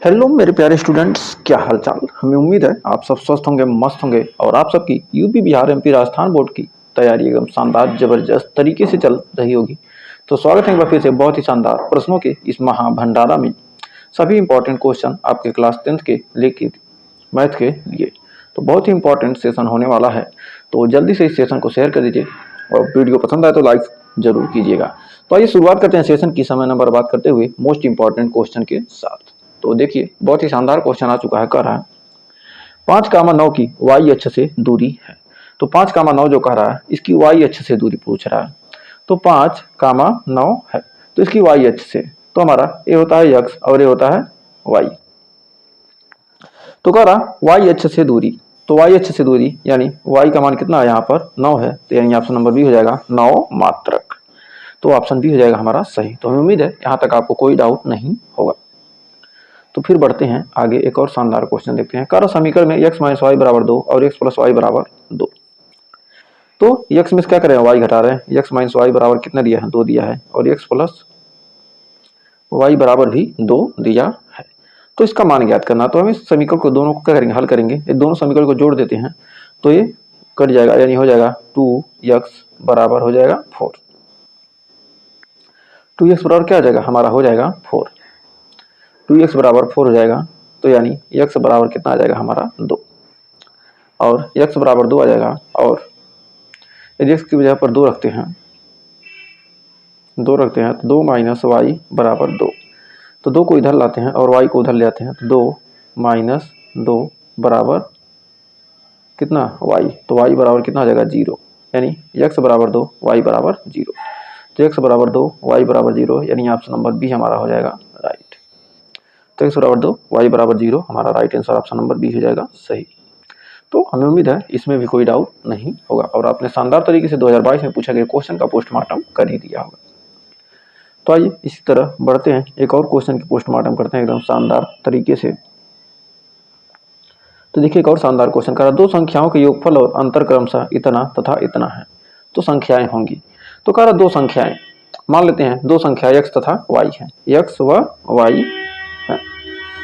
Hello मेरे प्यारे students, क्या हालचाल। हमें उम्मीद है आप सब स्वस्थ होंगे, मस्त होंगे और आप सबकी UP Bihar MP Rajasthan board की तैयारी एकदम शानदार जबरदस्त तरीके से चल रही होगी। तो स्वागत है एक बार फिर से बहुत ही शानदार प्रश्नों के इस महाभंडारा में। सभी इंपॉर्टेंट क्वेश्चन आपके क्लास 10th के लेके मैथ के लिए। तो बहुत ही इंपॉर्टेंट सेशन होने वाला है, तो जल्दी से इस सेशन को शेयर कर दीजिए और वीडियो पसंद आए तो लाइक जरूर कीजिएगा। तो आइए शुरुआत करते हैं सेशन की समय न बर्बाद करते हुए मोस्ट इंपॉर्टेंट क्वेश्चन के साथ। तो देखिए बहुत ही शानदार क्वेश्चन आ चुका है, कह रहा है 5,9 की वाई अक्ष से दूरी है। तो 5,9 जो कह रहा है इसकी वाई अक्ष से दूरी पूछ रहा है। तो 5,9 है तो इसकी वाई अक्ष से, तो हमारा ये होता है एक्स और ये होता है वाई। तो कह रहा वाई अक्ष से दूरी, तो वाई अक्ष से दूरी यानी वाई का मान कितना है यहाँ पर 9 है, तो यानी ऑप्शन नंबर बी हो जाएगा 9 मात्रक। तो ऑप्शन बी हो जाएगा हमारा सही। तो हमें उम्मीद है यहाँ तक आपको कोई डाउट नहीं होगा। तो फिर बढ़ते हैं आगे, एक और शानदार क्वेश्चन देखते हैं। कार्य समीकरण में x माइनस वाई बराबर 2 और x प्लस वाई बराबर 2। तो x में क्या करें, y घटा रहे हैं। x माइनस वाई बराबर कितना दिया है, 2 दिया है, और x प्लस वाई बराबर भी 2 दिया है। तो इसका मान ज्ञात करना, तो हम इस समीकरण को दोनों को क्या करेंगे, हल करेंगे। ये दोनों समीकरण को जोड़ देते हैं तो ये कट जाएगा, यानी हो जाएगा 2x बराबर हो जाएगा 4। 2x बराबर क्या हो जाएगा, हमारा हो जाएगा 4। 2x बराबर 4 हो जाएगा, तो यानी x बराबर कितना आ जाएगा हमारा 2, और x बराबर 2 आ जाएगा। और यदि x की वजह पर 2 रखते हैं, तो 2 माइनस वाई बराबर 2। तो 2 को इधर लाते हैं और y को उधर ले आते हैं, तो 2 माइनस 2 बराबर कितना y, तो y बराबर कितना आ जाएगा 0, यानी x बराबर 2 y बराबर 0। तो x बराबर 2 y बराबर 0, यानी ऑप्शन नंबर बी हमारा हो जाएगा राइट। तो x बराबर 2 y बराबर 0 हमारा right answer option number B हो जाएगा सही। तो हमें उम्मीद है इसमें भी कोई डाउट नहीं होगा और आपने शानदार तरीके से 2022 में पूछा गया क्वेश्चन का पोस्टमार्टम कर ही दिया होगा। तो आइए इसी तरह बढ़ते हैं, एक और क्वेश्चन की पोस्टमार्टम करते हैं एकदम शानदार तरीके से। तो देखिए एक और शानदार क्वेश्चन कर रहा है, दो संख्याओं के योगफल और अंतर क्रमशः इतना तथा इतना है, तो संख्याएं होंगी। तो कह रहा दो संख्याएं, मान लेते हैं दो संख्या x तथा y है, x व y है।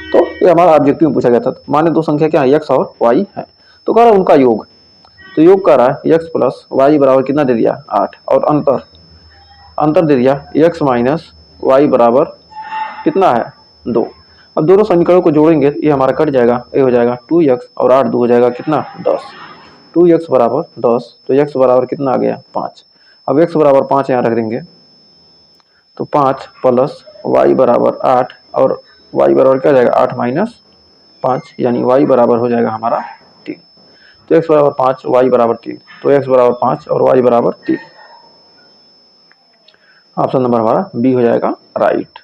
तो ये हमारा ऑब्जेक्टिव में पूछा गया था, माने दो संख्या क्या है, x और y है। तो कह रहा है उनका योग, तो योग कर रहा है x प्लस वाई बराबर कितना दे दिया 8, और अंतर दे दिया x माइनस वाई बराबर कितना है 2। अब दोनों समीकरणों को जोड़ेंगे, ये हमारा कट जाएगा, ये हो जाएगा 2x और 8 2 हो जाएगा कितना 10। 2x बराबर 10, तो x बराबर कितना आ गया 5। अब x बराबर 5 यहाँ रख देंगे, तो 5 प्लस y बराबर 8, और y बराबर क्या हो जाएगा 8 माइनस 5, यानी y बराबर हो जाएगा हमारा 3। तो x बराबर 5 y बराबर 3, तो x बराबर 5 और y बराबर 3। ऑप्शन नंबर हमारा बी हो जाएगा राइट।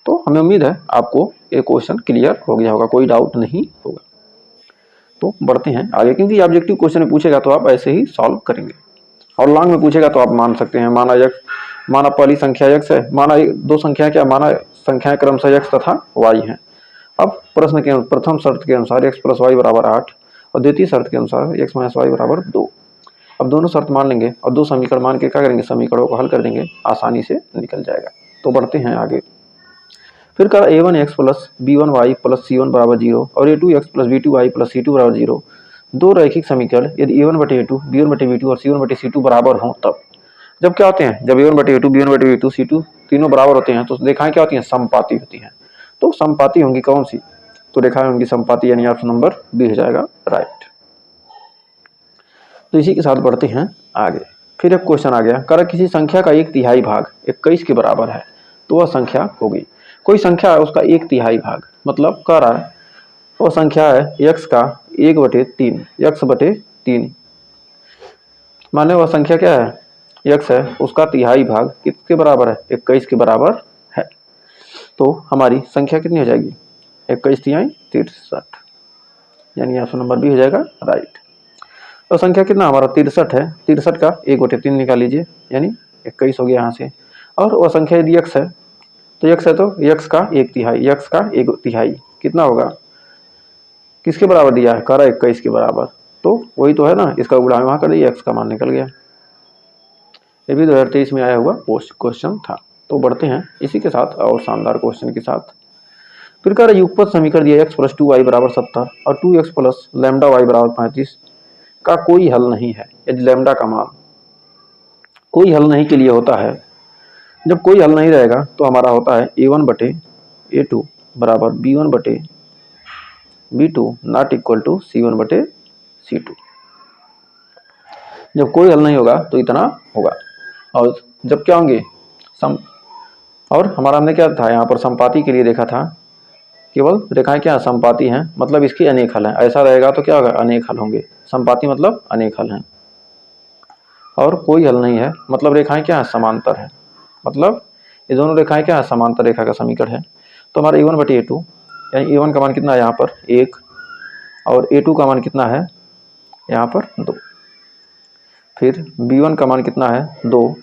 तो हमें उम्मीद है आपको ये क्वेश्चन क्लियर हो गया होगा, कोई डाउट नहीं होगा। तो बढ़ते हैं आगे, क्योंकि ऑब्जेक्टिव क्वेश्चन में पूछेगा तो आप ऐसे ही सॉल्व करेंगे, और लॉन्ग में पूछेगा तो आप मान सकते हैं। माना पहली संख्या x है, माना दो संख्या क्या, माना संख्याएं क्रमशः x तथा y है। अब प्रश्न के प्रथम शर्त के अनुसार x प्लस वाई बराबर 8 और द्वितीय शर्त के अनुसार x माइनस वाई बराबर 2। अब दोनों शर्त मान लेंगे और दो समीकरण मान के क्या करेंगे, समीकरणों को हल कर देंगे, आसानी से निकल जाएगा। तो बढ़ते हैं आगे, फिर कर a1x plus b1y plus c1 बराबर 0 और a2x plus b2y plus c2 बराबर 0 दो रैखिक समीकरण यदि a1 बटे a2 b1 बटे b2 और c1 बटे c2 बराबर हों तब। जब क्या होते हैं, जब a1 बटे a2 b1 बटे b2 c2 तीनों बराबर होते हैं तो रेखाएं क्या होती हैं, समपाती होती हैं। तो समपाती होंगी कौन सी, तो रेखाएं होंगी समपाती, यानी ऑप्शन नंबर बी हो जाएगा राइट। तो इसी के साथ बढ़ते हैं आगे, फिर एक क्वेश्चन आ गया, कर किसी संख्या का 1/3 भाग 21 के बराबर है, तो वह संख्या होगी। कोई संख्या है उसका 1/3 भाग, मतलब कह रहा है वो संख्या है x का 1/3, x बटे 3, माने वह संख्या क्या है x है, उसका तिहाई भाग किसके बराबर है, 21 के बराबर है। तो हमारी संख्या कितनी हो जाएगी, 21 तिहाई 63, यानी ऑप्शन नंबर बी हो जाएगा राइट। तो संख्या कितना हमारा 63 है, 63 का 1/3 निकाल लीजिए, यानी 21 हो गया यहाँ से। और वह संख्या यदि x है, तो x है तो x का 1/3, x का 1/3 कितना होगा, किसके बराबर दिया है, कह रहा है 21 के बराबर, तो वही तो है ना, इसका गुणा वहां कर दिया, x का मान निकल गया। ये भी 2023 में आया हुआ पोस्ट क्वेश्चन था। तो बढ़ते हैं इसी के साथ और शानदार क्वेश्चन के साथ। फिर कह रहा है युगपत समीकरण दिया x प्लस 2y बराबर 70 और 2x प्लस लैम्डा y बराबर 35 का कोई हल नहीं है। यदि लैम्डा का मान कोई हल नहीं के लिए होता है, जब कोई हल नहीं रहेगा तो हमारा होता है a1 बटे a2 बराबर b1 बटे b2 not equal to c1 बटे c2। जब कोई हल नहीं होगा तो इतना होगा, और जब क्या होंगे सम, और हमारा हमने क्या था यहाँ पर समपाती के लिए देखा था, केवल रेखाएं क्या समपाती हैं, मतलब इसके अनेक हल हैं। ऐसा रहेगा तो क्या होगा, अनेक हल होंगे। समपाती मतलब अनेक हल हैं, और कोई हल नहीं है मतलब रेखाएं क्या है, समांतर है, मतलब ये दोनों रेखाएं क्या है, समांतर रेखा का समीकरण है। तो हमारा a1 बटे a2, यानी a1 का मान कितना है यहाँ पर 1 और a2 का मान कितना है यहाँ पर 2, फिर b1 का मान कितना है 2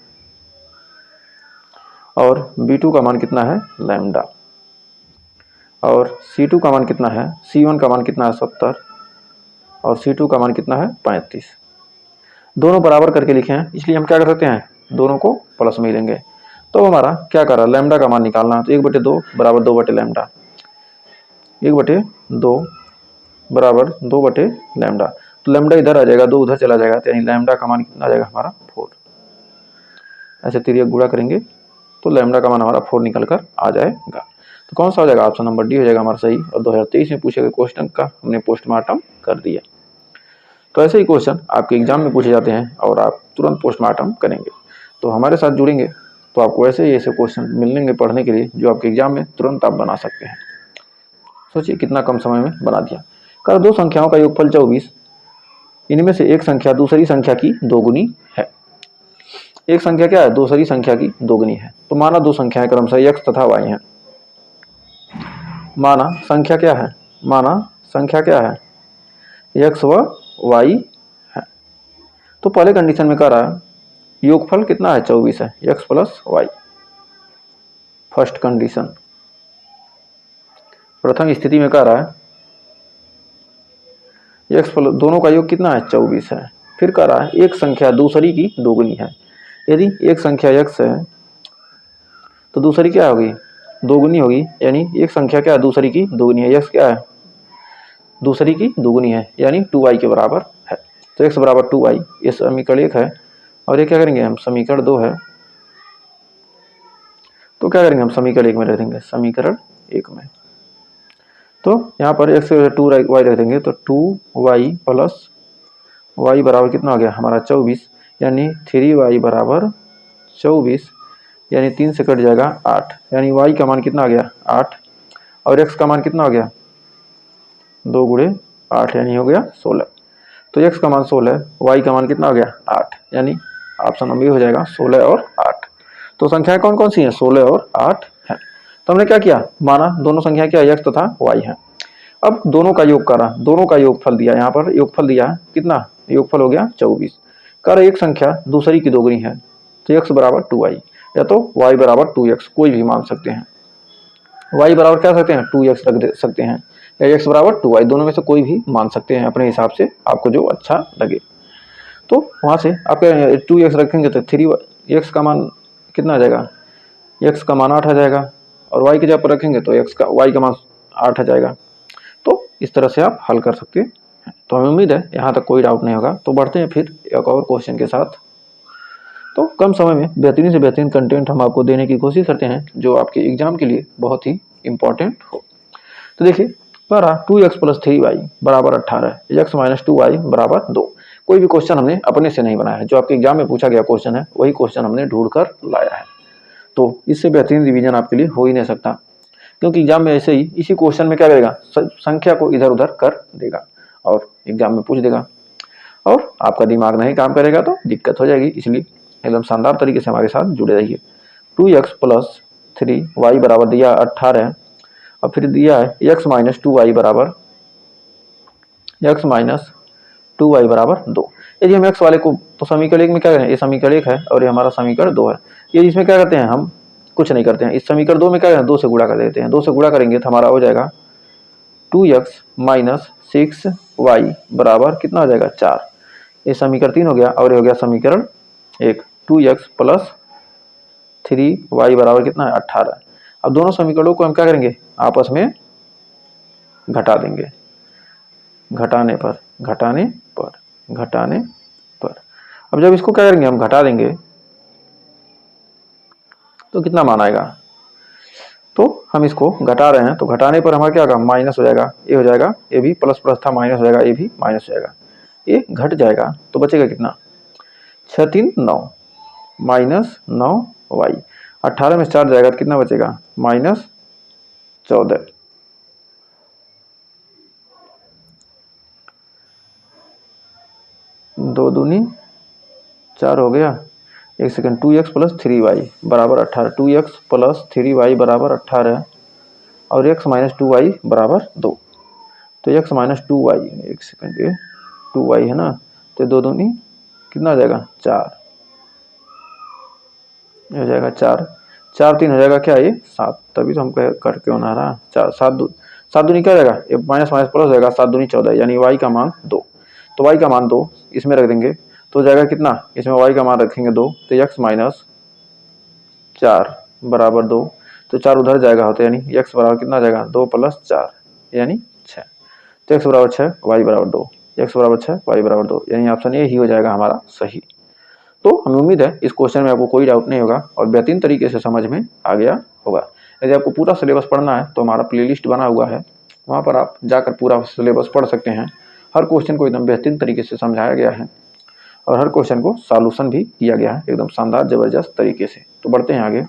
और b2 का मान कितना है लैम्डा, और c2 का मान कितना है, c1 का मान कितना है 70 और c2 का मान कितना है 35। दोनों बराबर करके लिखे हैं, इसलिए हम क्या कर सकते हैं, दोनों को प्लस में ही लेंगे। तो हमारा क्या कर रहा है, लैम्डा का मान निकालना है। तो 1 बटे 2 बराबर 2 बटे लैम्डा, 1 बटे 2 बराबर 2 बटे लैम्डा। तो लैम्डा इधर आ जाएगा, 2 उधर चला जाएगा, तो यानी लैम्डा का मान कितना आ जाएगा हमारा 4। ऐसे तिर्यक गुणा करेंगे तो लैम्डा का मान हमारा 4 निकल कर आ जाएगा। तो कौन सा हो जाएगा, ऑप्शन नंबर डी हो जाएगा हमारा सही। और 2023 में पूछे गए क्वेश्चन का हमने पोस्टमार्टम कर दिया। तो ऐसे ही क्वेश्चन आपके एग्जाम में पूछे जाते हैं और आप तुरंत पोस्टमार्टम करेंगे। तो हमारे साथ जुड़ेंगे तो आपको ऐसे ही ऐसे क्वेश्चन मिलेंगे पढ़ने के लिए, जो आपके एग्जाम में तुरंत आप बना सकते हैं। सोचिए कितना कम समय में बना दिया। कर दो संख्याओं का योगफल 24, इनमें से एक संख्या दूसरी संख्या की दोगुनी है। एक संख्या क्या है, दूसरी संख्या की दोगुनी है। तो माना दो संख्याएं क्रमशः x तथा y हैं। माना संख्या क्या है, माना संख्या क्या है, x व y है। तो पहले कंडीशन में कह रहा है योगफल कितना है 24 है, x plus Y. First condition, प्रथम स्थिति में कह रहा है x प्लस दोनों का योग कितना है 24 है। फिर कह रहा है एक संख्या दूसरी की दोगुनी है। यदि एक संख्या x है तो दूसरी क्या होगी, दोगुनी होगी, यानी एक संख्या क्या है दूसरी की दोगुनी है। x क्या है, दूसरी की दोगुनी है, यानी 2y के बराबर है। तो x बराबर 2y, ये समीकरण 1 है। और ये क्या करेंगे हम, समीकरण 2 है, तो क्या करेंगे हम समीकरण 1 में रख देंगे, समीकरण 1 में। तो यहाँ पर x 2y रख देंगे, तो 2y प्लस y बराबर कितना हो गया हमारा 24, यानी 3y बराबर 24, यानी 3 से कट जाएगा 8, यानी y का मान कितना आ गया 8 और x का मान कितना हो गया 2 गुणे 8, यानी हो गया 16। तो x का मान 16, y का मान कितना हो गया 8, यानी ऑप्शन नंबर हो जाएगा 16 और 8। तो संख्याएं कौन कौन सी हैं, 16 और 8 है। तो हमने क्या किया, माना दोनों संख्या क्या x तथा y है। अब दोनों का योग करा, दोनों का योगफल दिया, यहाँ पर योगफल दिया है कितना, योगफल हो गया 24। कर एक संख्या दूसरी की दोगुनी है, तो x बराबर 2y या तो y बराबर 2x, कोई भी मान सकते हैं। y बराबर क्या सकते हैं 2x रख दे सकते हैं, या x बराबर 2y, दोनों में से कोई भी मान सकते हैं अपने हिसाब से, आपको जो अच्छा लगे। तो वहां से आप 2x रखेंगे तो 3x का मान कितना आ जाएगा, x का मान 8 आ जाएगा, और y की जगह पर रखेंगे तो y का मान 8 आ जाएगा। तो इस तरह से आप हल कर सकते हैं। तो हमें उम्मीद है यहाँ तक कोई डाउट नहीं होगा। तो बढ़ते हैं फिर एक और क्वेश्चन के साथ। तो कम समय में बेहतरीन से बेहतरीन कंटेंट हम आपको देने की कोशिश करते हैं, जो आपके एग्जाम के लिए बहुत ही इंपॉर्टेंट हो। तो देखिए पहला 2x प्लस 3y बराबर 18, x माइनस 2y बराबर 2। कोई भी क्वेश्चन हमने अपने से नहीं बनाया है, जो आपके एग्जाम में पूछा गया क्वेश्चन है वही क्वेश्चन हमने ढूंढ कर लाया है। तो इससे बेहतरीन रिवीजन आपके लिए हो ही नहीं सकता, क्योंकि एग्जाम में ऐसे ही इसी क्वेश्चन में क्या करेगा, संख्या को इधर उधर कर देगा और एग्जाम में पूछ देगा, और आपका दिमाग नहीं काम करेगा तो दिक्कत हो जाएगी। इसलिए एकदम शानदार तरीके से हमारे साथ जुड़े रहिए। 2x प्लस 3y बराबर दिया 18 है, और फिर दिया है x माइनस 2y बराबर 2 यदि हम x वाले को, तो समीकरण 1 में क्या करें, ये समीकरण 1 है और ये हमारा समीकरण 2 है। ये इसमें क्या करते हैं, हम कुछ नहीं करते हैं, इस समीकरण 2 में क्या करें, 2 से गुणा कर देते हैं। 2 से गुणा करेंगे तो हमारा हो जाएगा 2x माइनस 6y बराबर कितना हो जाएगा 4। ये समीकरण 3 हो गया, और ये हो गया समीकरण 1। 2x प्लस 3y बराबर कितना है 18। अब दोनों समीकरणों को हम क्या करेंगे, आपस में घटा देंगे, घटाने पर घटाने पर घटाने पर। अब जब इसको क्या करेंगे हम घटा देंगे तो कितना मान आएगा, तो हम इसको घटा रहे हैं तो घटाने पर हमारा क्या होगा माइनस हो जाएगा, ये हो जाएगा, ये भी प्लस प्लस था माइनस हो जाएगा, ये भी माइनस हो जाएगा, ये घट जाएगा तो बचेगा कितना 6 3 9 माइनस 9 वाई। 18 में 4 जाएगा तो कितना बचेगा माइनस 14। दो दूनी 4 हो गया, एक सेकंड 2x प्लस 3y बराबर 18, 2x प्लस 3y बराबर 18 और x माइनस 2y बराबर 2। तो x माइनस 2y, एक सेकंड ये 2y है ना, तो दो दूनी कितना हो जाएगा 4, हो जाएगा 4, 4 3 हो जाएगा क्या ये 7, तभी तो हम करके बना रहा 4 7 दूनी क्या हो जाएगा, ये माइनस माइनस प्लस हो जाएगा, 7 दूनी 14 यानी y का मान 2। तो y का मान 2 इसमें रख देंगे तो हो जाएगा कितना, इसमें y का मान रखेंगे 2 तो x माइनस 4 बराबर 2, तो 4 उधर जाएगा होता है यानी x बराबर कितना जाएगा 2 प्लस 4 यानी 6। तो x बराबर 6 y बराबर 2, x बराबर 6 y बराबर 2 यानी ऑप्शन ए ही हो जाएगा हमारा सही। तो हमें उम्मीद है इस क्वेश्चन में आपको कोई डाउट नहीं होगा और बेहतरीन तरीके से समझ में आ गया होगा। यदि आपको पूरा सिलेबस पढ़ना है तो हमारा प्लेलिस्ट बना हुआ है, वहाँ पर आप जाकर पूरा सिलेबस पढ़ सकते हैं। हर क्वेश्चन को एकदम बेहतरीन तरीके से समझाया गया है और हर क्वेश्चन को सॉल्यूशन भी किया गया है एकदम शानदार जबरदस्त तरीके से। तो बढ़ते हैं आगे।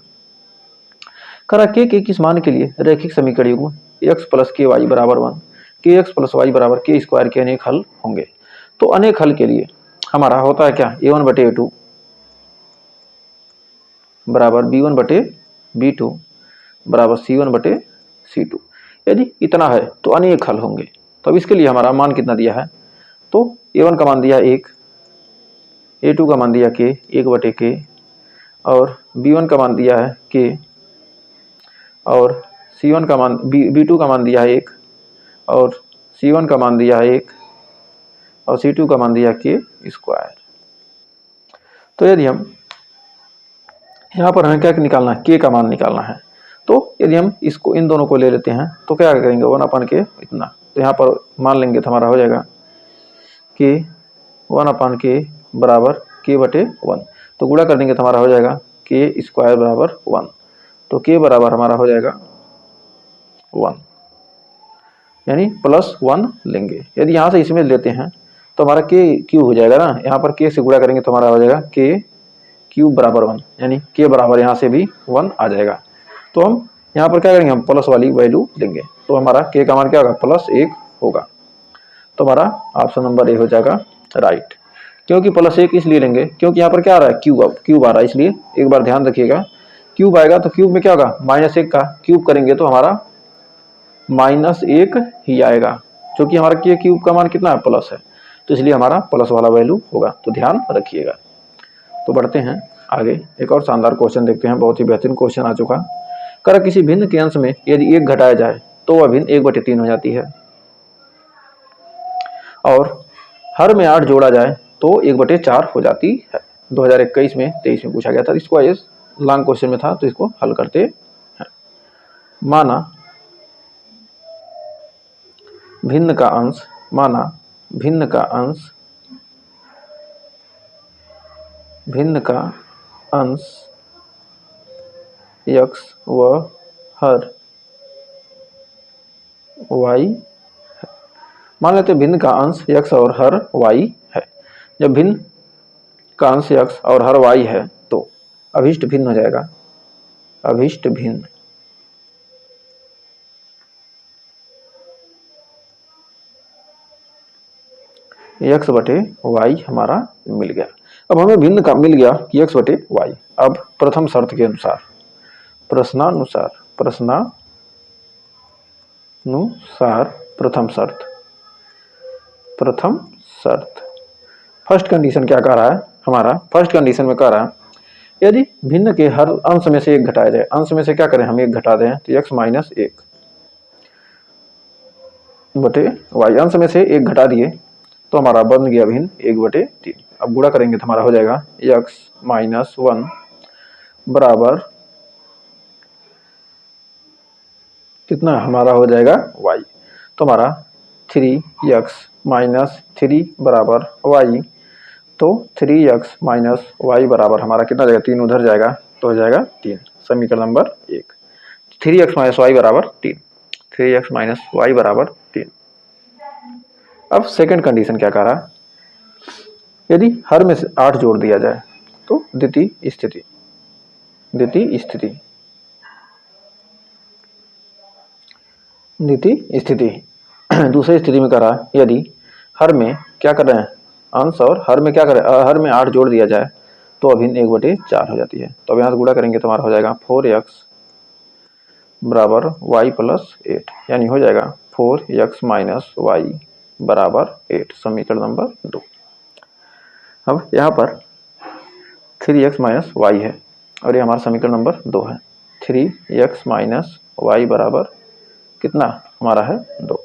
करा के किस मान के लिए रैखिक समीकरण युग्म x प्लस के वाई बराबर 1 के एक्स प्लस वाई बराबर के स्क्वायर के अनेक हल होंगे। तो अनेक हल के लिए हमारा होता है क्या a1 बटे a2 बराबर b1 बटे b2 बराबर c1 बटे c2। यदि इतना है तो अनेक हल होंगे। तो अब इसके लिए हमारा मान कितना दिया है, तो a1 का मान दिया 1, a2 का मान दिया k 1 बटे k और b1 का मान दिया है k और c1 का मान b2 का मान दिया है 1 और c1 का मान दिया है 1 और c2 का मान दिया k स्क्वायर। तो यदि हम यहाँ पर हमें क्या निकालना है, k का मान निकालना है। तो यदि हम इसको इन दोनों को ले लेते हैं तो क्या करेंगे 1 अपन के इतना, तो यहाँ पर मान लेंगे तो हमारा हो जाएगा k 1 अपन के बराबर k बटे 1। तो गुणा कर देंगे तो हमारा हो जाएगा k स्क्वायर बराबर 1। तो k बराबर हमारा हो जाएगा 1 यानी प्लस 1 लेंगे। यदि यहाँ से इसमें लेते हैं तो हमारा k क्यूब हो जाएगा ना, यहाँ पर k से गुणा करेंगे तो हमारा हो जाएगा k क्यूब बराबर 1 यानी k बराबर यहाँ से भी 1 आ जाएगा। तो हम यहाँ पर क्या करेंगे हम प्लस वाली वैल्यू लेंगे तो हमारा k का मान क्या होगा प्लस 1 होगा। तो हमारा ऑप्शन नंबर ए हो जाएगा राइट। क्योंकि प्लस 1 इसलिए लेंगे क्योंकि यहाँ पर क्या आ रहा है क्यूब आ रहा है, इसलिए एक बार ध्यान रखिएगा क्यूब आएगा तो क्यूब में क्या होगा -1 का क्यूब करेंगे तो हमारा -1 ही आएगा, क्योंकि हमारा k क्यूब का मान कितना है प्लस है, तो इसलिए हमारा प्लस वाला वैल्यू होगा। तो ध्यान रखिएगा। तो बढ़ते हैं आगे, एक और शानदार क्वेश्चन देखते हैं, बहुत ही बेहतरीन क्वेश्चन आ चुका। कर किसी भिन्न के अंश में यदि 1 घटाया जाए तो वह भिन्न 1/3 हो जाती है और हर में 8 जोड़ा जाए तो 1/4 हो जाती है। 2021 में 23 में पूछा गया था, इसको ये लॉन्ग क्वेश्चन में था तो इसको हल करते हैं। माना भिन्न का अंश, माना भिन्न का अंश, भिन्न का अंश x व हर y है। मान लेते भिन्न का अंश x और हर y है। जब भिन्न का अंश x और हर y है तो अभिष्ट भिन्न हो जाएगा, अभिष्ट भिन्न x बटे y हमारा मिल गया। अब हमें भिन्न का मिल गया कि x बटे y। अब प्रथम शर्त के अनुसार, प्रश्नानुसार प्रथम शर्त फर्स्ट कंडीशन क्या कह रहा है हमारा, फर्स्ट कंडीशन में कह रहा है यदि भिन्न के हर अंश में से 1 घटाया जाए, अंश में से क्या करें हम 1 घटा दें तो x माइनस 1 बटे y, अंश में से 1 घटा दिए तो हमारा बन गया भिन्न 1/3। अब गुणा करेंगे तो हमारा हो जाएगा x माइनस 1 बराबर कितना हमारा हो जाएगा y। तो तो हमारा 3x माइनस 3 बराबर वाई, तो 3x माइनस वाई बराबर हमारा कितना जाएगा, 3 उधर जाएगा तो हो जाएगा 3, समीकरण नंबर 1। 3x माइनस वाई बराबर 3, 3x माइनस वाई बराबर 3। अब सेकंड कंडीशन क्या कह रहा, यदि हर में से 8 जोड़ दिया जाए तो द्वितीय स्थिति, द्वितीय स्थिति दूसरी स्थिति में करा, यदि हर में क्या कर रहे हैं अंश और हर में क्या करें, हर में 8 जोड़ दिया जाए तो अभिन्न 1/4 हो जाती है। तो अब यहाँ से गुणा करेंगे तो हमारा हो जाएगा 4x बराबर y प्लस 8, यानी हो जाएगा 4x माइनस वाई बराबर 8, समीकरण नंबर 2। अब यहाँ पर 3x माइनस वाई है और ये हमारा समीकरण नंबर 2 है। 3x माइनस वाई बराबर कितना हमारा है 2,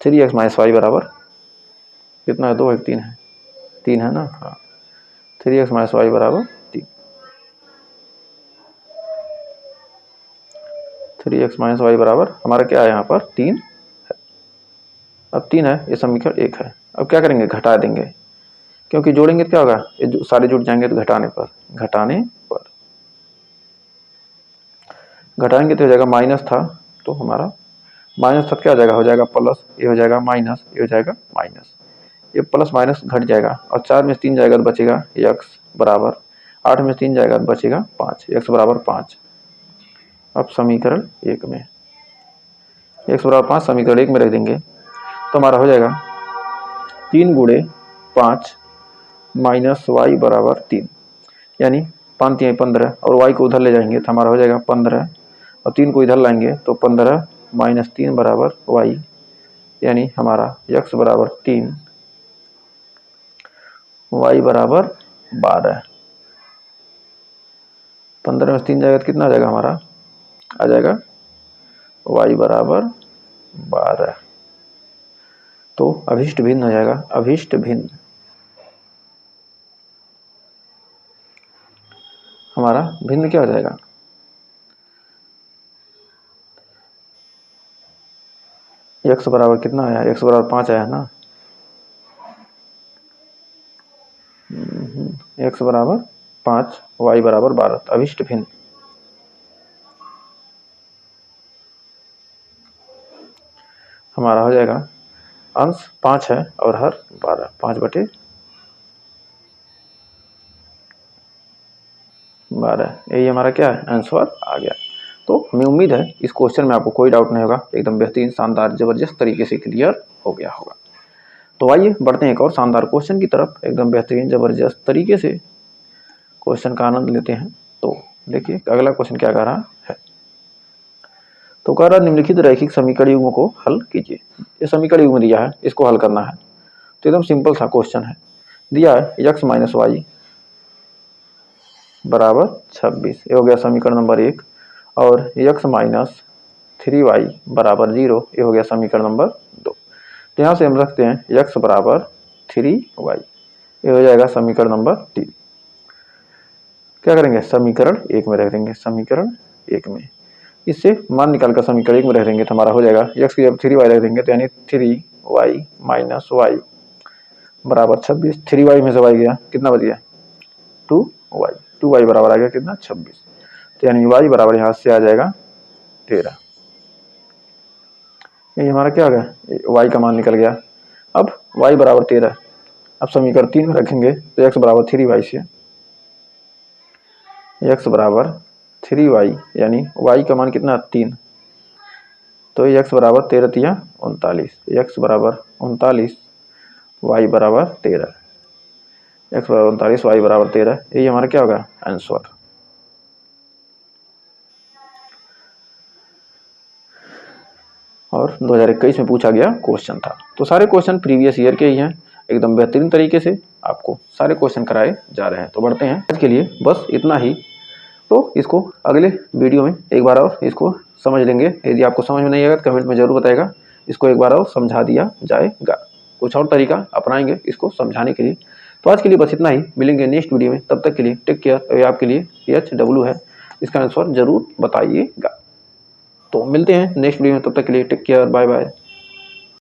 3x माइनस वाई बराबर कितना है, 2 है 3 है, 3 है ना, हाँ 3x माइनस वाई बराबर 3, 3x माइनस वाई बराबर हमारा क्या है यहाँ पर 3 है। अब 3 है, ये समीकरण 1 है। अब क्या करेंगे, घटा देंगे, क्योंकि जोड़ेंगे तो क्या होगा, ये सारे जुड़ जाएंगे तो घटाने पर घटाएंगे तो हो जाएगा माइनस था, तो हमारा माइनस था क्या हो जाएगा, प्लस, ये हो जाएगा माइनस, ये हो जाएगा माइनस, ये प्लस माइनस घट जाएगा और 4 में से 3 जाएगा तो बचेगा x बराबर, 8 में से 3 जाएगा तो बचेगा 5, x बराबर 5। अब समीकरण 1 में x बराबर 5 समीकरण 1 में रख देंगे तो हमारा हो जाएगा 3 गुणे 5 माइनस वाई बराबर 3, यानी 5 3 15 और y को उधर ले जाएंगे तो हमारा हो जाएगा 15 और 3 को इधर लाएंगे तो 15 माइनस 3 बराबर y, यानी हमारा x बराबर 3 y बराबर 12, 15 में 3 जाएगा तो कितना आ जाएगा हमारा, आ जाएगा y बराबर 12, तो अभिष्ट भिन्न हो जाएगा, अभिष्ट भिन्न हमारा भिन्न क्या हो जाएगा, x बराबर कितना आया, x बराबर 5 आया ना, x बराबर 5 y बराबर 12, अभिष्ट भिन्न हमारा हो जाएगा अंश 5 है और हर 12, 5/12, यही हमारा क्या है आंसर आ गया। तो हमें उम्मीद है इस क्वेश्चन में आपको कोई डाउट नहीं होगा, एकदम बेहतरीन शानदार जबरदस्त तरीके से क्लियर हो गया होगा। तो आइए बढ़ते हैं एक और शानदार क्वेश्चन की तरफ, एकदम बेहतरीन जबरदस्त तरीके से क्वेश्चन का आनंद लेते हैं। तो देखिए अगला क्वेश्चन क्या कह रहा है, तो कह रहा निम्नलिखित रैखिक समीकरण युग्म को हल कीजिए। ये समीकरण युग्म दिया है, इसको हल करना है, तो एकदम सिंपल सा क्वेश्चन है। दिया है x माइनस वाई बराबर 26, ये हो गया समीकरण नंबर 1, और x माइनस 3y बराबर 0, ये हो गया समीकरण नंबर 2। तो यहाँ से हम रखते हैं x बराबर 3y, ये हो जाएगा समीकरण नंबर 3। क्या करेंगे, समीकरण 1 में रख देंगे, समीकरण 1 में इससे मान निकालकर समीकरण 1 में रख देंगे तो हमारा हो जाएगा x की जब 3y रख देंगे तो यानी 3y माइनस वाई बराबर 26, 3y में से y गया, कितना बच गया 2y, 2y बराबर आ गया कितना 26, तो यानी y बराबर यहाँ से आ जाएगा 13। ये हमारा क्या हो गया, y का मान निकल गया। अब y बराबर 13, अब समीकरण 3 में रखेंगे तो x बराबर 3y से, x बराबर 3y यानी y का मान कितना 3, तो x बराबर 13 तिया 39, x बराबर 39 y बराबर 13, x बराबर 39 y बराबर 13, यही हमारा क्या होगा आंसर। और 2021 में पूछा गया क्वेश्चन था। तो सारे क्वेश्चन प्रीवियस ईयर के ही हैं, एकदम बेहतरीन तरीके से आपको सारे क्वेश्चन कराए जा रहे हैं। तो बढ़ते हैं, आज के लिए बस इतना ही। तो इसको अगले वीडियो में एक बार और इसको समझ लेंगे, यदि आपको समझ में नहीं आएगा तो कमेंट में जरूर बताएगा, इसको एक बार और समझा दिया जाएगा, कुछ और तरीका अपनाएंगे इसको समझाने के लिए। तो आज के लिए बस इतना ही, मिलेंगे नेक्स्ट वीडियो में, तब तक के लिए टेक केयर। आपके लिए HW है, इसका आंसर जरूर बताइएगा। तो मिलते हैं नेक्स्ट वीडियो में, तब तक के लिए टेक केयर, बाय बाय।